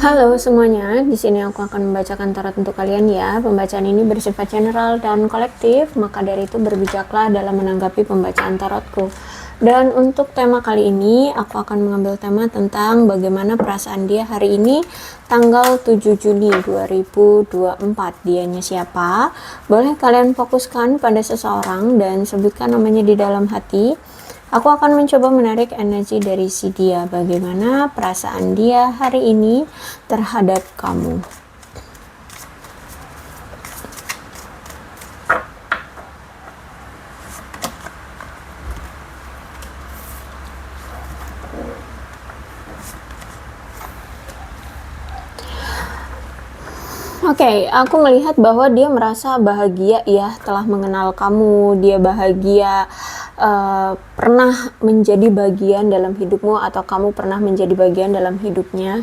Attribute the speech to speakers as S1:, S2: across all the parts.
S1: Halo semuanya, di sini aku akan membacakan tarot untuk kalian ya. Pembacaan ini bersifat general dan kolektif, maka dari itu berbijaklah dalam menanggapi pembacaan tarotku. Dan untuk tema kali ini, aku akan mengambil tema tentang bagaimana perasaan dia hari ini, tanggal 7 Juni 2024. Dianya siapa? Boleh kalian fokuskan pada seseorang dan sebutkan namanya di dalam hati. Aku akan mencoba menarik energi dari si dia. Bagaimana perasaan dia hari ini terhadap kamu. Oke, aku melihat bahwa dia merasa bahagia ya telah mengenal kamu. Dia bahagia pernah menjadi bagian dalam hidupmu atau kamu pernah menjadi bagian dalam hidupnya.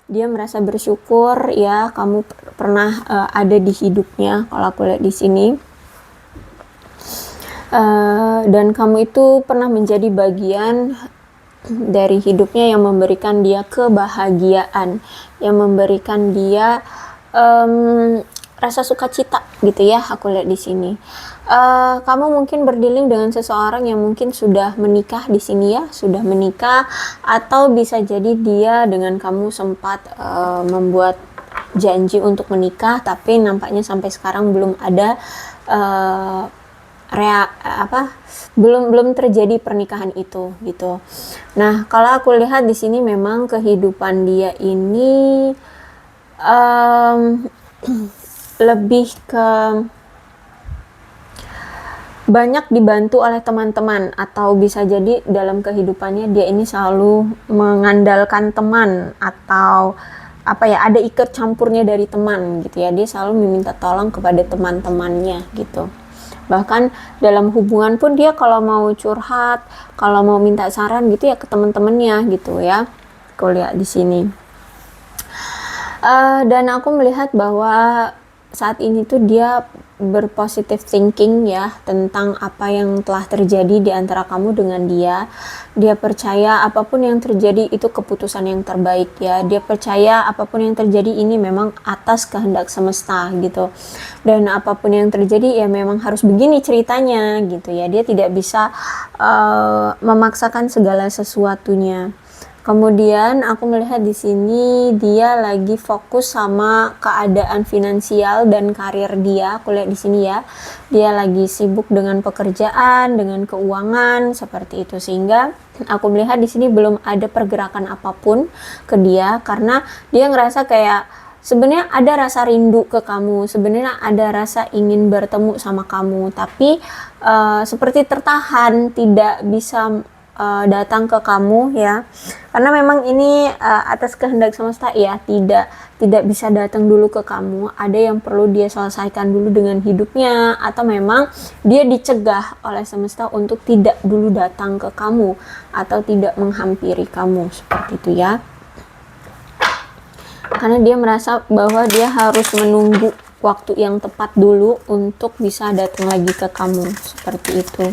S1: Dia merasa bersyukur ya kamu pernah ada di hidupnya. Kalau aku lihat di sini. Dan kamu itu pernah menjadi bagian dari hidupnya yang memberikan dia kebahagiaan, yang memberikan dia rasa sukacita gitu ya. Aku lihat di sini kamu mungkin berdealing dengan seseorang yang mungkin sudah menikah di sini ya, sudah menikah, atau bisa jadi dia dengan kamu sempat membuat janji untuk menikah, tapi nampaknya sampai sekarang belum ada belum terjadi pernikahan itu gitu. Nah, kalau aku lihat di sini memang kehidupan dia ini lebih ke banyak dibantu oleh teman-teman, atau bisa jadi dalam kehidupannya dia ini selalu mengandalkan teman, atau ada ikut campurnya dari teman gitu ya. Dia selalu meminta tolong kepada teman-temannya gitu. Bahkan dalam hubungan pun dia kalau mau curhat, kalau mau minta saran gitu ya ke teman-temannya gitu ya. Aku lihat di sini. Dan aku melihat bahwa saat ini tuh dia berpositive thinking ya tentang apa yang telah terjadi di antara kamu dengan dia. Dia percaya apapun yang terjadi itu keputusan yang terbaik ya. Dia percaya apapun yang terjadi ini memang atas kehendak semesta gitu. Dan apapun yang terjadi ya memang harus begini ceritanya gitu ya. Dia tidak bisa memaksakan segala sesuatunya. Kemudian aku melihat di sini dia lagi fokus sama keadaan finansial dan karir dia. Aku lihat di sini ya. Dia lagi sibuk dengan pekerjaan, dengan keuangan seperti itu, sehingga aku melihat di sini belum ada pergerakan apapun ke dia karena dia ngerasa kayak sebenarnya ada rasa rindu ke kamu, sebenarnya ada rasa ingin bertemu sama kamu, tapi seperti tertahan, tidak bisa datang ke kamu ya, karena memang ini atas kehendak semesta ya, tidak bisa datang dulu ke kamu. Ada yang perlu dia selesaikan dulu dengan hidupnya, atau memang dia dicegah oleh semesta untuk tidak dulu datang ke kamu atau tidak menghampiri kamu seperti itu ya, karena dia merasa bahwa dia harus menunggu waktu yang tepat dulu untuk bisa datang lagi ke kamu seperti itu.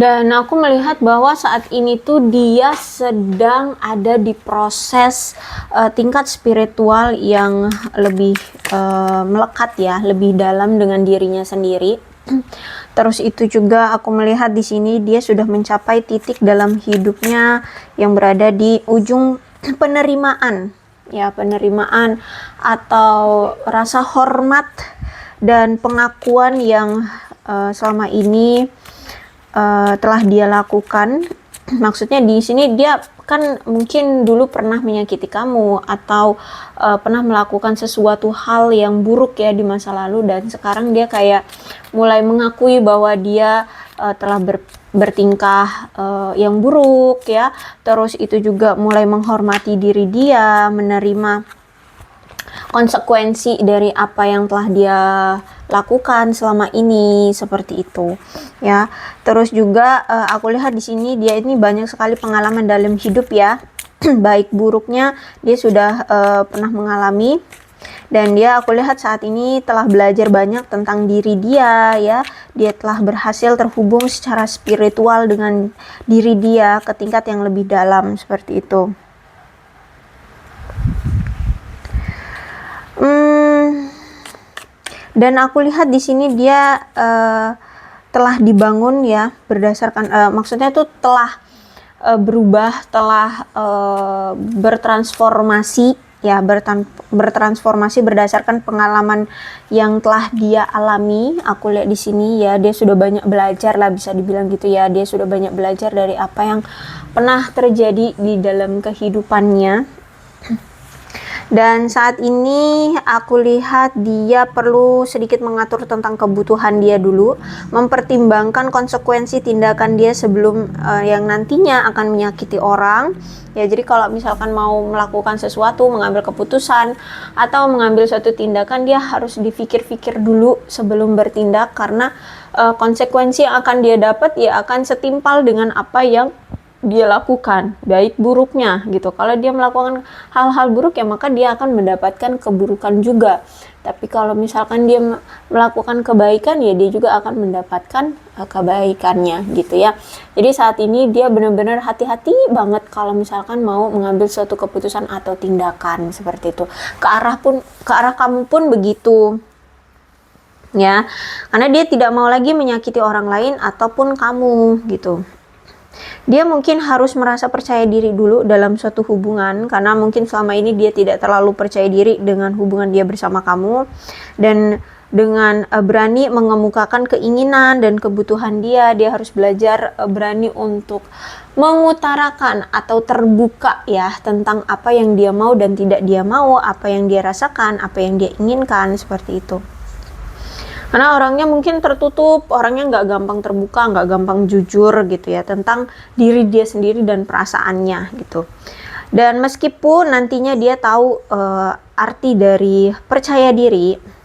S1: Dan aku melihat bahwa saat ini tuh dia sedang ada di proses tingkat spiritual yang lebih melekat ya, lebih dalam dengan dirinya sendiri. Terus itu juga aku melihat di sini dia sudah mencapai titik dalam hidupnya yang berada di ujung penerimaan ya, penerimaan atau rasa hormat dan pengakuan yang selama ini telah dia lakukan. Maksudnya di sini dia kan mungkin dulu pernah menyakiti kamu atau pernah melakukan sesuatu hal yang buruk ya di masa lalu, dan sekarang dia kayak mulai mengakui bahwa dia telah bertingkah yang buruk ya. Terus itu juga mulai menghormati diri dia, menerima konsekuensi dari apa yang telah dia lakukan selama ini seperti itu ya. Terus juga aku lihat di sini dia ini banyak sekali pengalaman dalam hidup ya. baik buruknya dia sudah pernah mengalami. Dan aku lihat saat ini telah belajar banyak tentang diri dia ya. Dia telah berhasil terhubung secara spiritual dengan diri dia ke tingkat yang lebih dalam seperti itu. Dan aku lihat di sini dia telah dibangun ya berdasarkan maksudnya itu telah berubah, telah bertransformasi ya, bertransformasi berdasarkan pengalaman yang telah dia alami. Aku lihat di sini ya, dia sudah banyak belajar lah, bisa dibilang gitu ya. Dia sudah banyak belajar dari apa yang pernah terjadi di dalam kehidupannya. Dan saat ini aku lihat dia perlu sedikit mengatur tentang kebutuhan dia dulu, mempertimbangkan konsekuensi tindakan dia sebelum yang nantinya akan menyakiti orang. Ya, jadi kalau misalkan mau melakukan sesuatu, mengambil keputusan atau mengambil suatu tindakan, dia harus dipikir-pikir dulu sebelum bertindak, karena konsekuensi yang akan dia dapat ya akan setimpal dengan apa yang dia lakukan, baik buruknya gitu. Kalau dia melakukan hal-hal buruk ya maka dia akan mendapatkan keburukan juga. Tapi kalau misalkan dia melakukan kebaikan ya dia juga akan mendapatkan kebaikannya gitu ya. Jadi saat ini dia benar-benar hati-hati banget kalau misalkan mau mengambil suatu keputusan atau tindakan seperti itu. Ke arah kamu pun begitu. Ya. Karena dia tidak mau lagi menyakiti orang lain ataupun kamu gitu. Dia mungkin harus merasa percaya diri dulu dalam suatu hubungan, karena mungkin selama ini dia tidak terlalu percaya diri dengan hubungan dia bersama kamu, dan dengan berani mengemukakan keinginan dan kebutuhan dia harus belajar berani untuk mengutarakan atau terbuka ya tentang apa yang dia mau dan tidak dia mau, apa yang dia rasakan, apa yang dia inginkan, seperti itu. Karena orangnya mungkin tertutup, orangnya nggak gampang terbuka, nggak gampang jujur gitu ya tentang diri dia sendiri dan perasaannya gitu. Dan meskipun nantinya dia tahu arti dari percaya diri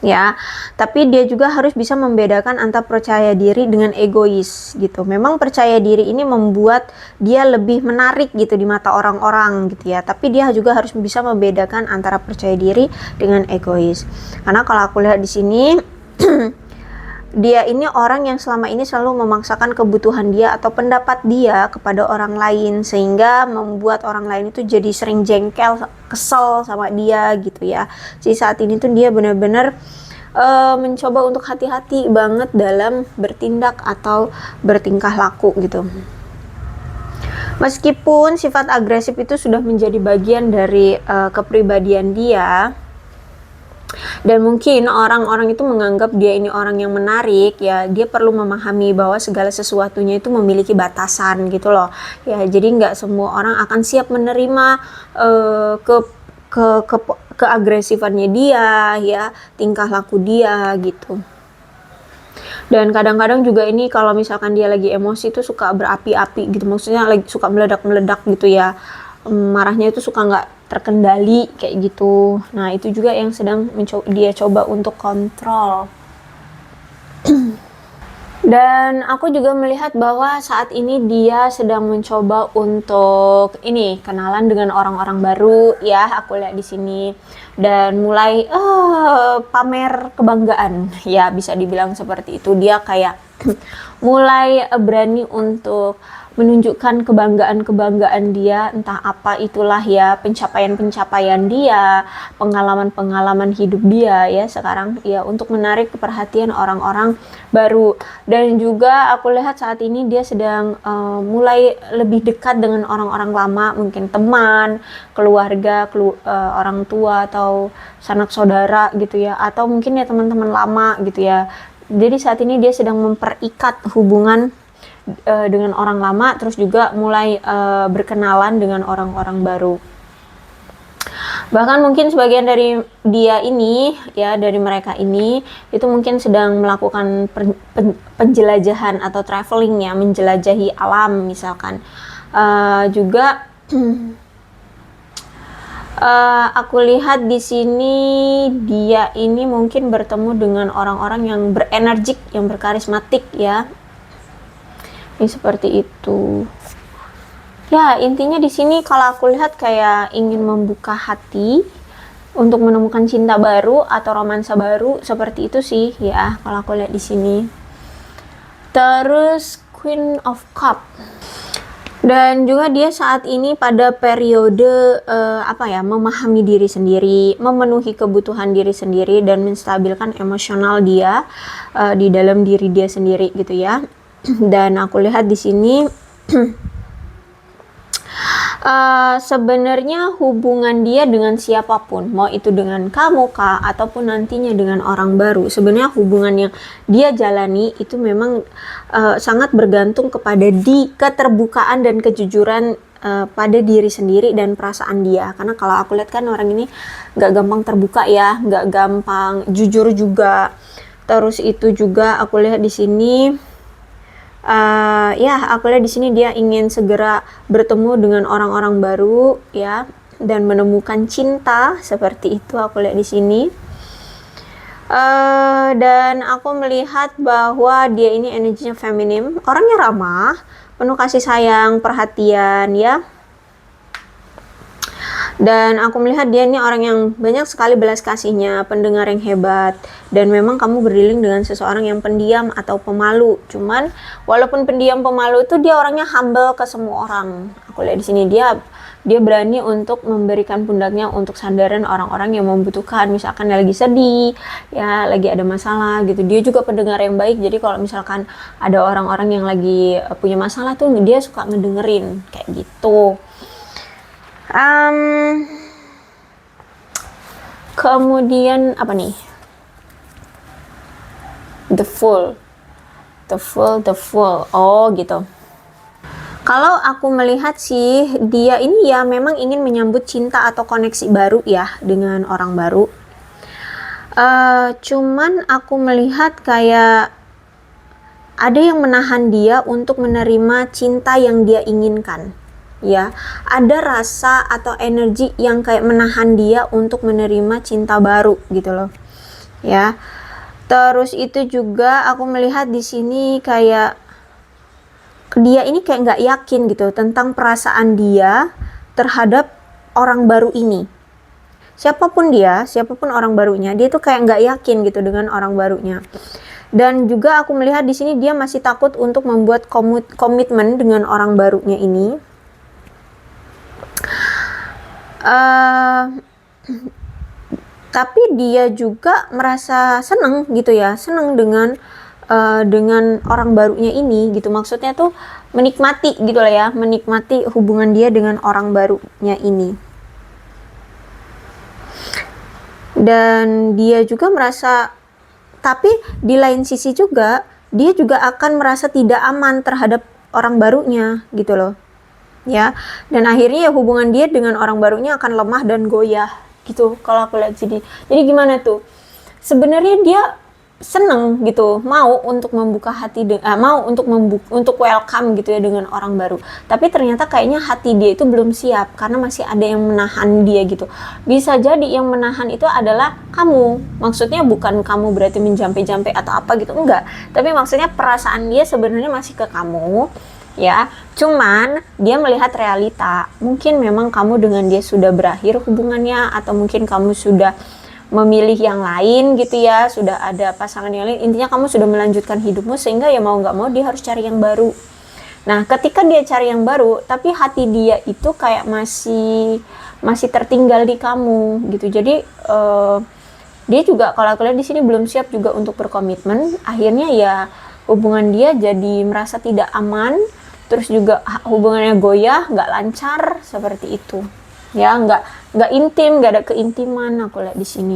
S1: ya, tapi dia juga harus bisa membedakan antara percaya diri dengan egois gitu. Memang percaya diri ini membuat dia lebih menarik gitu di mata orang-orang gitu ya, tapi dia juga harus bisa membedakan antara percaya diri dengan egois. Karena kalau aku lihat di sini dia ini orang yang selama ini selalu memaksakan kebutuhan dia atau pendapat dia kepada orang lain, sehingga membuat orang lain itu jadi sering jengkel, kesel sama dia gitu ya. Jadi saat ini tuh dia benar-benar mencoba untuk hati-hati banget dalam bertindak atau bertingkah laku gitu. Meskipun sifat agresif itu sudah menjadi bagian dari kepribadian dia, dan mungkin orang-orang itu menganggap dia ini orang yang menarik ya, dia perlu memahami bahwa segala sesuatunya itu memiliki batasan gitu loh ya. Jadi nggak semua orang akan siap menerima keagresifannya dia ya, tingkah laku dia gitu. Dan kadang-kadang juga ini kalau misalkan dia lagi emosi itu suka berapi-api gitu, maksudnya lagi suka meledak-meledak gitu ya, marahnya itu suka nggak terkendali kayak gitu. Nah itu juga yang sedang dia coba untuk kontrol. Dan aku juga melihat bahwa saat ini dia sedang mencoba untuk kenalan dengan orang-orang baru ya, aku lihat di sini, dan mulai pamer kebanggaan ya, bisa dibilang seperti itu. Dia kayak mulai berani untuk menunjukkan kebanggaan dia, entah apa itulah ya, pencapaian dia, pengalaman hidup dia ya sekarang ya, untuk menarik perhatian orang-orang baru. Dan juga aku lihat saat ini dia sedang mulai lebih dekat dengan orang-orang lama, mungkin teman, keluarga, orang tua atau sanak saudara gitu ya, atau mungkin ya teman-teman lama gitu ya. Jadi saat ini dia sedang memperikat hubungan dengan orang lama, terus juga mulai berkenalan dengan orang-orang baru. Bahkan mungkin sebagian dari dia ini ya, dari mereka ini itu mungkin sedang melakukan penjelajahan atau traveling ya, menjelajahi alam misalkan. Juga aku lihat di sini dia ini mungkin bertemu dengan orang-orang yang berenergik, yang berkarismatik ya. Ini seperti itu. Ya, intinya di sini kalau aku lihat kayak ingin membuka hati untuk menemukan cinta baru atau romansa baru, seperti itu sih ya kalau aku lihat di sini. Terus Queen of Cup. Dan juga dia saat ini pada periode memahami diri sendiri, memenuhi kebutuhan diri sendiri dan menstabilkan emosional dia di dalam diri dia sendiri gitu ya. Dan aku lihat di sini sebenarnya hubungan dia dengan siapapun, mau itu dengan kamu kah ataupun nantinya dengan orang baru, sebenarnya hubungan yang dia jalani itu memang sangat bergantung kepada keterbukaan dan kejujuran pada diri sendiri dan perasaan dia. Karena kalau aku lihat kan orang ini gak gampang terbuka ya, gak gampang jujur juga. Terus itu juga aku lihat di sini aku lihat di sini dia ingin segera bertemu dengan orang-orang baru ya dan menemukan cinta, seperti itu aku lihat di sini. Dan aku melihat bahwa dia ini energinya feminim, orangnya ramah, penuh kasih sayang, perhatian ya. Dan aku melihat dia ini orang yang banyak sekali belas kasihnya, pendengar yang hebat, dan memang kamu berdilin dengan seseorang yang pendiam atau pemalu. Cuman walaupun pendiam pemalu itu dia orangnya humble ke semua orang. Aku lihat di sini dia berani untuk memberikan pundaknya untuk sandaran orang-orang yang membutuhkan, misalkan lagi sedih ya, lagi ada masalah gitu. Dia juga pendengar yang baik, jadi kalau misalkan ada orang-orang yang lagi punya masalah tuh dia suka ngedengerin kayak gitu. Kemudian apa nih? The Fool. Oh gitu. Kalau aku melihat sih dia ini ya memang ingin menyambut cinta atau koneksi baru ya dengan orang baru. Cuman aku melihat kayak ada yang menahan dia untuk menerima cinta yang dia inginkan. Ya, ada rasa atau energi yang kayak menahan dia untuk menerima cinta baru gitu loh. Ya. Terus itu juga aku melihat di sini kayak dia ini kayak nggak yakin gitu tentang perasaan dia terhadap orang baru ini. Siapapun dia, siapapun orang barunya, dia tuh kayak nggak yakin gitu dengan orang barunya. Dan juga aku melihat di sini dia masih takut untuk membuat komitmen dengan orang barunya ini. Tapi dia juga merasa senang gitu ya, senang dengan orang barunya ini gitu. Maksudnya tuh menikmati gitu lah ya, menikmati hubungan dia dengan orang barunya ini. Dan dia juga merasa, tapi di lain sisi juga dia juga akan merasa tidak aman terhadap orang barunya gitu loh. Ya, dan akhirnya ya hubungan dia dengan orang barunya akan lemah dan goyah gitu kalau aku lihat sini. Jadi gimana tuh, sebenarnya dia seneng gitu, mau untuk membuka hati, mau untuk welcome gitu ya dengan orang baru, tapi ternyata kayaknya hati dia itu belum siap karena masih ada yang menahan dia gitu. Bisa jadi yang menahan itu adalah kamu, maksudnya bukan kamu berarti menjampe-jampe atau apa gitu, enggak, tapi maksudnya perasaan dia sebenarnya masih ke kamu ya, cuman dia melihat realita, mungkin memang kamu dengan dia sudah berakhir hubungannya, atau mungkin kamu sudah memilih yang lain gitu ya, sudah ada pasangan yang lain, intinya kamu sudah melanjutkan hidupmu, sehingga ya mau gak mau dia harus cari yang baru. Nah ketika dia cari yang baru, tapi hati dia itu kayak masih tertinggal di kamu gitu. Jadi dia juga kalau aku lihat di sini belum siap juga untuk berkomitmen. Akhirnya ya hubungan dia jadi merasa tidak aman, terus juga hubungannya goyah, nggak lancar, seperti itu ya, nggak intim, nggak ada keintiman aku lihat di sini.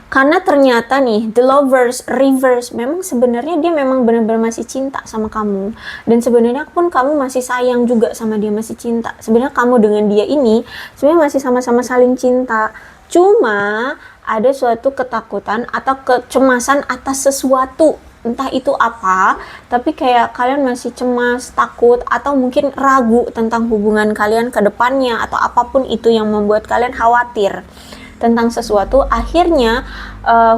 S1: Karena ternyata nih The Lovers reverse, memang sebenarnya dia memang benar-benar masih cinta sama kamu, dan sebenarnya pun kamu masih sayang juga sama dia, masih cinta. Sebenarnya kamu dengan dia ini sebenarnya masih sama-sama saling cinta, cuma ada suatu ketakutan atau kecemasan atas sesuatu, entah itu apa, tapi kayak kalian masih cemas, takut, atau mungkin ragu tentang hubungan kalian ke depannya, atau apapun itu yang membuat kalian khawatir. tentang sesuatu, akhirnya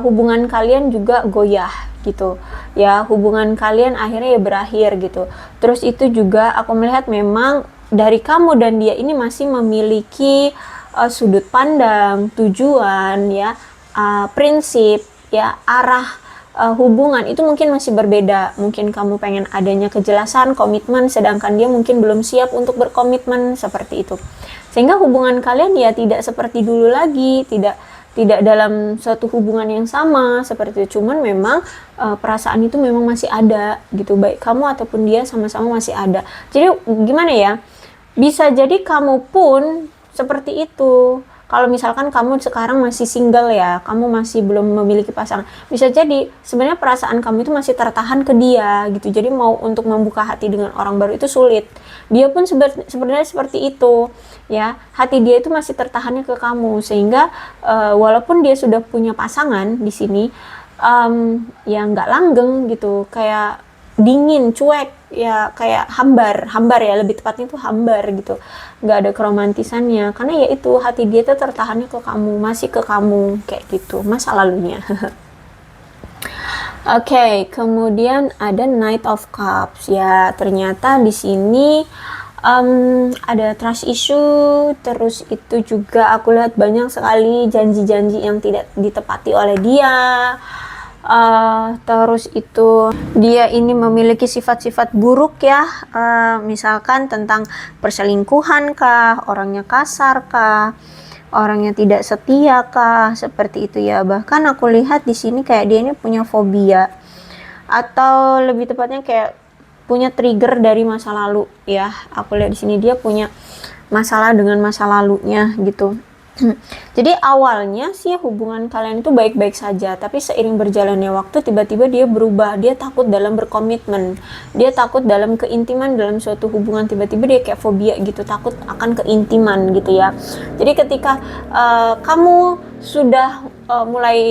S1: hubungan kalian juga goyah gitu ya, hubungan kalian akhirnya ya berakhir gitu. Terus itu juga aku melihat memang dari kamu dan dia ini masih memiliki sudut pandang, tujuan ya, prinsip ya, arah hubungan itu mungkin masih berbeda. Mungkin kamu pengen adanya kejelasan, komitmen, sedangkan dia mungkin belum siap untuk berkomitmen, seperti itu. Sehingga hubungan kalian ya tidak seperti dulu lagi, tidak dalam suatu hubungan yang sama seperti itu. Cuman memang perasaan itu memang masih ada gitu, baik kamu ataupun dia sama-sama masih ada. Jadi gimana ya, bisa jadi kamu pun seperti itu. Kalau misalkan kamu sekarang masih single ya, kamu masih belum memiliki pasangan, bisa jadi sebenarnya perasaan kamu itu masih tertahan ke dia gitu. Jadi mau untuk membuka hati dengan orang baru itu sulit. Dia pun sebenarnya seperti itu ya, hati dia itu masih tertahannya ke kamu, sehingga walaupun dia sudah punya pasangan di sini, ya nggak langgeng gitu, kayak dingin, cuek ya, kayak hambar ya, lebih tepatnya itu hambar gitu, nggak ada keromantisannya, karena ya itu hati dia tuh tertahannya ke kamu, masih ke kamu kayak gitu masa lalunya. Oke, kemudian ada Knight of Cups ya, ternyata di sini ada trust issue, terus itu juga aku lihat banyak sekali janji-janji yang tidak ditepati oleh dia. Terus itu dia ini memiliki sifat-sifat buruk ya, misalkan tentang perselingkuhan kah, orangnya kasar kah, orangnya tidak setia kah, seperti itu ya. Bahkan aku lihat di sini kayak dia ini punya fobia, atau lebih tepatnya kayak punya trigger dari masa lalu ya. Aku lihat di sini dia punya masalah dengan masa lalunya gitu. Jadi awalnya sih hubungan kalian itu baik-baik saja, tapi seiring berjalannya waktu tiba-tiba dia berubah, dia takut dalam berkomitmen, dia takut dalam keintiman dalam suatu hubungan, tiba-tiba dia kayak fobia gitu, takut akan keintiman gitu ya. Jadi ketika kamu sudah mulai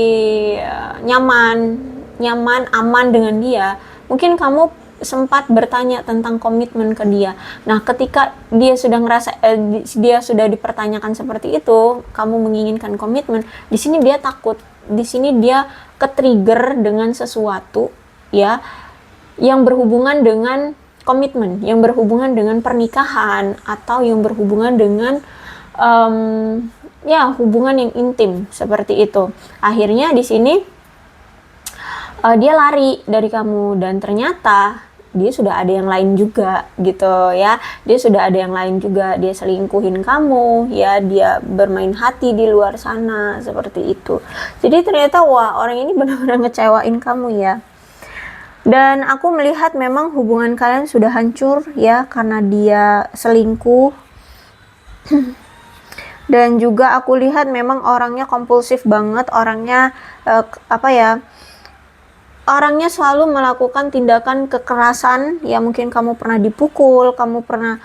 S1: nyaman, aman dengan dia, mungkin kamu sempat bertanya tentang komitmen ke dia. Nah, ketika dia sudah ngerasa dia sudah dipertanyakan seperti itu, kamu menginginkan komitmen, di sini dia takut. Di sini dia ke-trigger dengan sesuatu ya yang berhubungan dengan komitmen, yang berhubungan dengan pernikahan, atau yang berhubungan dengan ya hubungan yang intim seperti itu. Akhirnya di sini dia lari dari kamu, dan ternyata dia sudah ada yang lain juga gitu ya, dia sudah ada yang lain juga, dia selingkuhin kamu ya, dia bermain hati di luar sana seperti itu. Jadi ternyata wah, orang ini benar-benar ngecewain kamu ya. Dan aku melihat memang hubungan kalian sudah hancur ya, karena dia selingkuh. Dan juga aku lihat memang orangnya kompulsif banget, orangnya orangnya selalu melakukan tindakan kekerasan ya. Mungkin kamu pernah dipukul, kamu pernah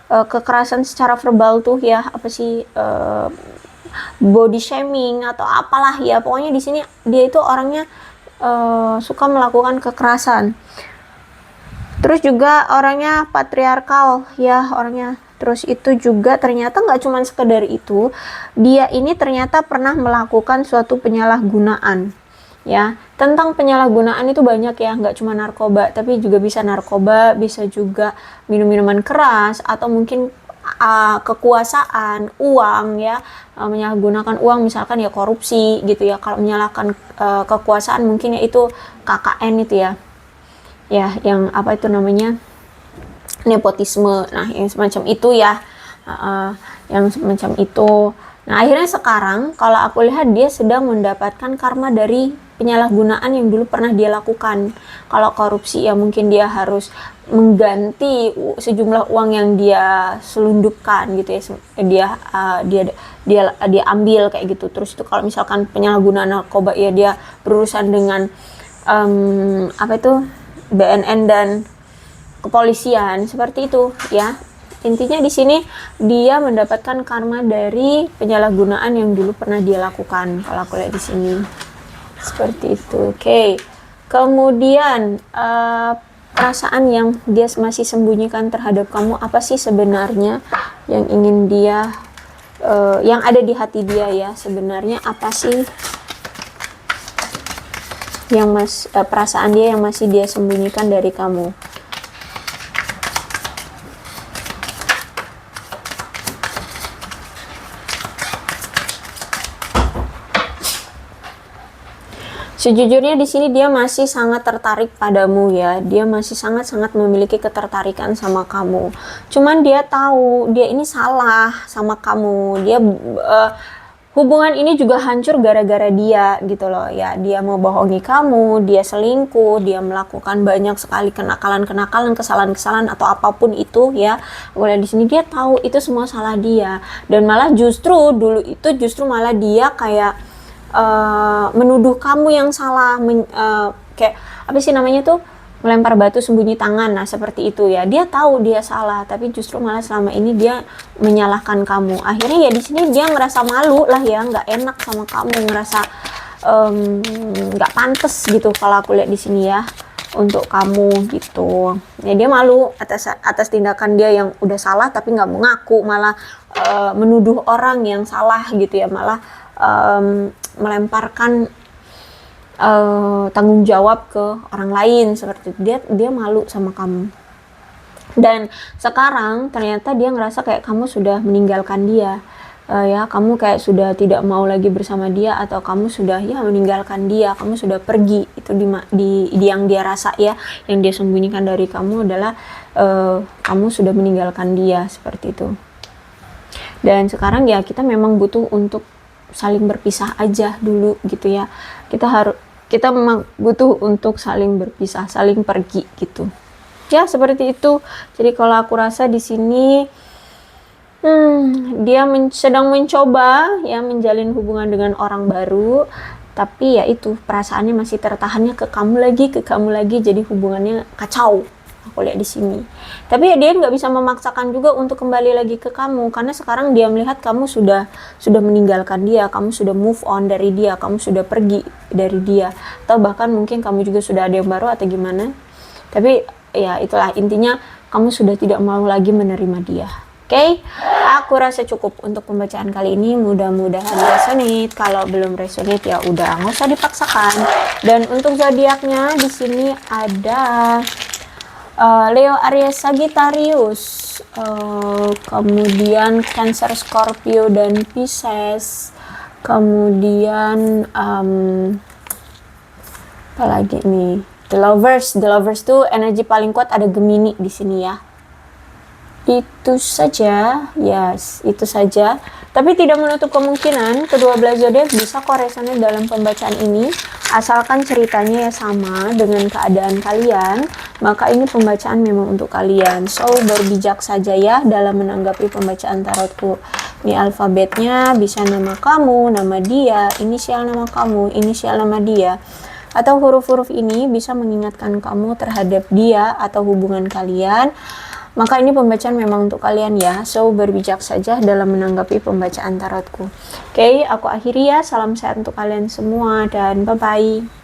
S1: kekerasan secara verbal tuh ya, body shaming atau apalah ya, pokoknya di sini dia itu orangnya suka melakukan kekerasan. Terus juga orangnya patriarkal ya, orangnya. Terus itu juga ternyata nggak cuma sekedar itu, dia ini ternyata pernah melakukan suatu penyalahgunaan ya. Tentang penyalahgunaan itu banyak ya, nggak cuma narkoba, tapi juga bisa narkoba, bisa juga minum-minuman keras, atau mungkin kekuasaan, uang ya, menyalahgunakan uang, misalkan ya korupsi gitu ya. Kalau menyalahkan kekuasaan mungkin ya itu KKN itu ya, yang apa itu namanya, nepotisme. Nah, yang semacam itu ya, yang semacam itu. Nah, akhirnya sekarang kalau aku lihat dia sedang mendapatkan karma dari penyalahgunaan yang dulu pernah dia lakukan. Kalau korupsi ya mungkin dia harus mengganti sejumlah uang yang dia selundupkan gitu ya, dia ambil kayak gitu. Terus itu kalau misalkan penyalahgunaan narkoba ya dia berurusan dengan BNN dan kepolisian seperti itu ya. Intinya di sini dia mendapatkan karma dari penyalahgunaan yang dulu pernah dia lakukan, kalau aku lihat di sini seperti itu. Oke. Kemudian perasaan yang dia masih sembunyikan terhadap kamu, apa sih sebenarnya yang ingin dia yang ada di hati dia ya. Sebenarnya apa sih yang perasaan dia yang masih dia sembunyikan dari kamu. Sejujurnya di sini dia masih sangat tertarik padamu ya. Dia masih sangat-sangat memiliki ketertarikan sama kamu. Cuman dia tahu dia ini salah sama kamu. Dia hubungan ini juga hancur gara-gara dia gitu loh ya. Dia mau bohongi kamu, dia selingkuh, dia melakukan banyak sekali kenakalan-kenakalan, kesalahan-kesalahan atau apapun itu ya. Mulai di sini dia tahu itu semua salah dia, dan malah justru dulu itu justru malah dia kayak menuduh kamu yang salah, kayak apa sih namanya tuh, melempar batu sembunyi tangan. Nah seperti itu ya, dia tahu dia salah tapi justru malah selama ini dia menyalahkan kamu. Akhirnya ya di sini dia ngerasa malu lah ya, nggak enak sama kamu, ngerasa nggak pantas gitu kalau aku lihat di sini ya untuk kamu gitu ya. Dia malu atas tindakan dia yang udah salah tapi nggak mau ngaku, malah menuduh orang yang salah gitu ya, malah melemparkan tanggung jawab ke orang lain seperti itu. Dia malu sama kamu, dan sekarang ternyata dia ngerasa kayak kamu sudah meninggalkan dia ya, kamu kayak sudah tidak mau lagi bersama dia, atau kamu sudah ya meninggalkan dia, kamu sudah pergi. Itu di yang dia rasa ya, yang dia sembunyikan dari kamu adalah kamu sudah meninggalkan dia seperti itu. Dan sekarang ya kita memang butuh untuk saling berpisah aja dulu gitu ya. Kita memang butuh untuk saling berpisah, saling pergi gitu. Ya seperti itu. Jadi kalau aku rasa di sini dia sedang mencoba ya menjalin hubungan dengan orang baru, tapi ya itu perasaannya masih tertahannya ke kamu lagi, jadi hubungannya kacau. Aku lihat di sini. Tapi ya dia nggak bisa memaksakan juga untuk kembali lagi ke kamu, karena sekarang dia melihat kamu sudah meninggalkan dia, kamu sudah move on dari dia, kamu sudah pergi dari dia, atau bahkan mungkin kamu juga sudah ada yang baru atau gimana. Tapi ya itulah intinya, kamu sudah tidak mau lagi menerima dia. Oke, aku rasa cukup untuk pembacaan kali ini. Mudah-mudahan resonate. Kalau belum resonate ya udah, nggak usah dipaksakan. Dan untuk zodiaknya di sini ada Leo, Aries, Sagittarius, kemudian Cancer, Scorpio, dan Pisces. Kemudian apa lagi nih? The Lovers tuh energi paling kuat ada Gemini di sini ya. Itu saja, yes, itu saja. Tapi tidak menutup kemungkinan kedua belah zodiak bisa kok resonate dalam pembacaan ini, asalkan ceritanya ya sama dengan keadaan kalian, maka ini pembacaan memang untuk kalian. So berbijak saja ya dalam menanggapi pembacaan tarotku. Ini alfabetnya bisa nama kamu, nama dia, inisial nama kamu, inisial nama dia, atau huruf-huruf ini bisa mengingatkan kamu terhadap dia atau hubungan kalian. Maka ini pembacaan memang untuk kalian ya. So berbijak saja dalam menanggapi pembacaan tarotku. Oke, aku akhiri ya. Salam sehat untuk kalian semua dan bye bye.